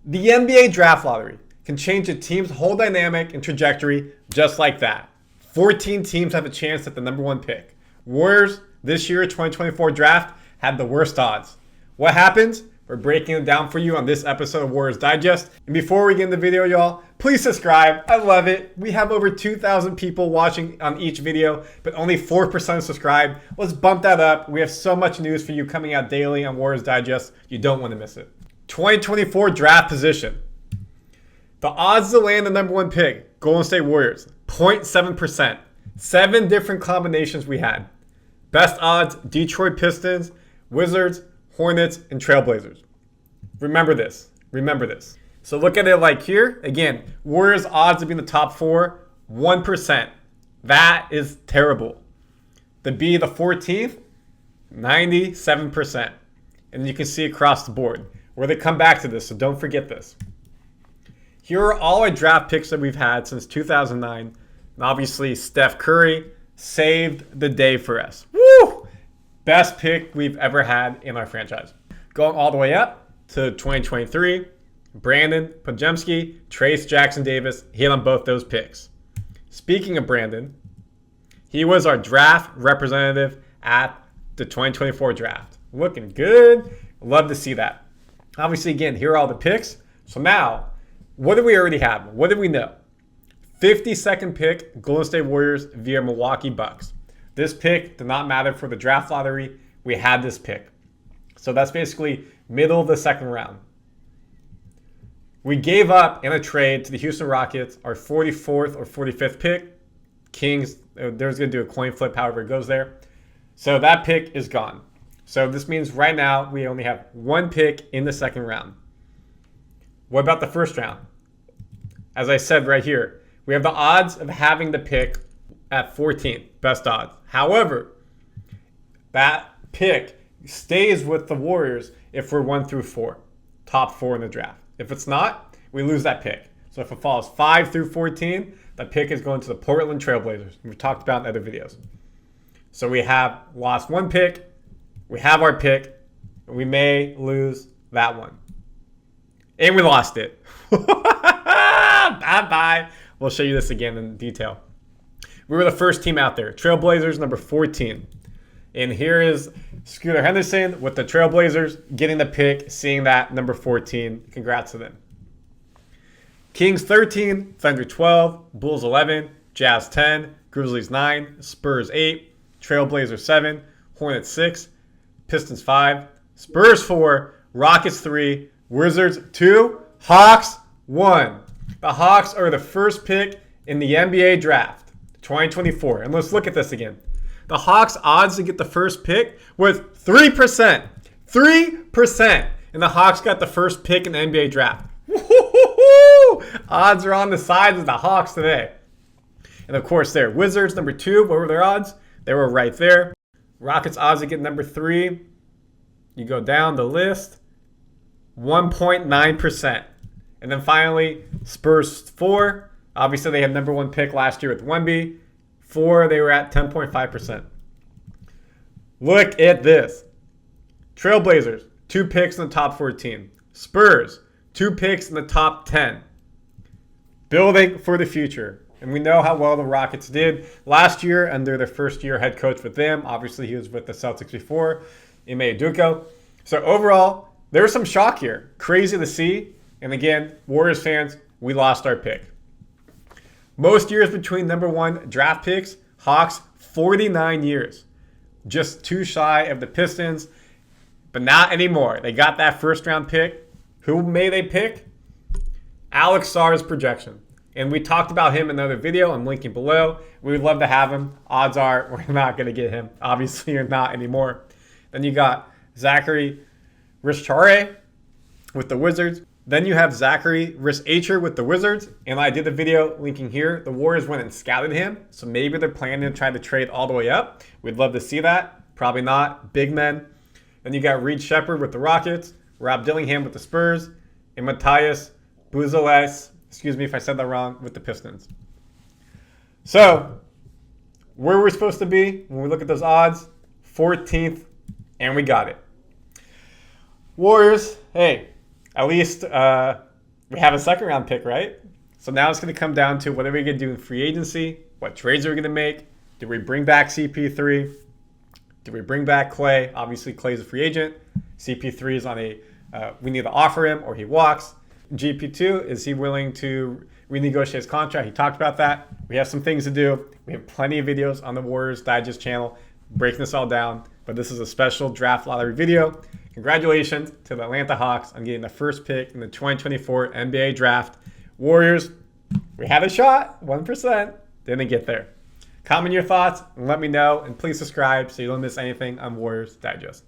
The NBA draft lottery can change a team's whole dynamic and trajectory just like that. 14 teams have a chance at the number one pick. Warriors, this year, 2024 draft, had the worst odds. What happens? We're breaking it down for you on this episode of Warriors Digest. And before we get in the video, y'all, please subscribe. I love it. We have over 2,000 people watching on each video, but only 4% subscribe. Let's bump that up. We have so much news for you coming out daily on Warriors Digest. You don't want to miss it. 2024 draft position. The odds to land the number one pick, Golden State Warriors, 0.7%. 7 different combinations we had. Best odds, Detroit Pistons, Wizards, Hornets, and Trailblazers. Remember this. Remember this. So look at it like here. Again, Warriors odds to be in the top 4, 1%. That is terrible. To be the 14th, 97%. And you can see across the board. Where they come back to this, so don't forget this. Here are all our draft picks that we've had since 2009. And obviously, Steph Curry saved the day for us. Woo! Best pick we've ever had in our franchise. Going all the way up to 2023, Brandon Podjemski, Trace Jackson Davis hit on both those picks. Speaking of Brandon, he was our draft representative at the 2024 draft. Looking good. Love to see that. Obviously, again, here are all the picks. So now, what do we already have? What do we know? 52nd pick, Golden State Warriors via Milwaukee Bucks. This pick did not matter for the draft lottery. We had this pick. So that's basically middle of the second round. We gave up in a trade to the Houston Rockets our 44th or 45th pick. Kings, they're going to do a coin flip however it goes there. So that pick is gone. So this means right now we only have one pick in the second round. What about the first round? As I said right here, we have the odds of having the pick at 14th, best odds. However, that pick stays with the Warriors if we're 1 through 4, top 4 in the draft. If it's not, we lose that pick. So if it falls 5 through 14, the pick is going to the Portland Trailblazers. We've talked about in other videos. So we have lost one pick. We have our pick. We may lose that one. And we lost it. Bye-bye. We'll show you this again in detail. We were the first team out there. Trailblazers, number 14. And here is Scooter Henderson with the Trailblazers getting the pick, seeing that number 14. Congrats to them. Kings 13, Thunder 12, Bulls 11, Jazz 10, Grizzlies 9, Spurs 8, Trailblazers 7, Hornets 6, Pistons 5, Spurs 4, Rockets 3, Wizards 2, Hawks 1. The Hawks are the first pick in the NBA draft, 2024. And let's look at this again. The Hawks' odds to get the first pick was 3%. 3%. And the Hawks got the first pick in the NBA draft. Woo-hoo-hoo-hoo! Odds are on the sides of the Hawks today. And of course, there. Wizards, number 2. What were their odds? They were right there. Rockets odds to get number 3. You go down the list. 1.9%. And then finally, Spurs 4. Obviously, they had number 1 pick last year with Wemby. 4, they were at 10.5%. Look at this. Trailblazers, 2 picks in the top 14. Spurs, 2 picks in the top 10. Building for the future. And we know how well the Rockets did last year under their first year head coach with them. Obviously, he was with the Celtics before, Ime Udoka. So overall, there was some shock here. Crazy to see. And again, Warriors fans, we lost our pick. Most years between number 1 draft picks, Hawks, 49 years. Just too shy of the Pistons, but not anymore. They got that first round pick. Who may they pick? Alex Sarr's projection. And we talked about him in another video. I'm linking below. We would love to have him. Odds are we're not going to get him. Obviously, you're not anymore. Then you got Zachary Rischare with the Wizards. Then you have Zachary Risacher with the Wizards. And I did a video linking here. The Warriors went and scouted him. So maybe they're planning to try to trade all the way up. We'd love to see that. Probably not. Big men. Then you got Reed Shepherd with the Rockets. Rob Dillingham with the Spurs. And Matthias Buzeles, excuse me if I said that wrong, with the Pistons. So, where we're supposed to be when we look at those odds, 14th, and we got it. Warriors, hey, at least we have a second round pick, right? So now it's going to come down to what are we going to do in free agency? What trades are we going to make? Do we bring back CP3? Do we bring back Clay? Obviously, Clay's a free agent. CP3 is on a, we need to offer him or he walks. GP2, is he willing to renegotiate his contract? He talked about that. We have some things to do. We have plenty of videos on the Warriors Digest channel breaking this all down. But this is a special draft lottery video. Congratulations to the Atlanta Hawks on getting the first pick in the 2024 NBA draft. Warriors, we had a shot, 1%, didn't get there. Comment your thoughts and let me know, and please subscribe so you don't miss anything on Warriors Digest.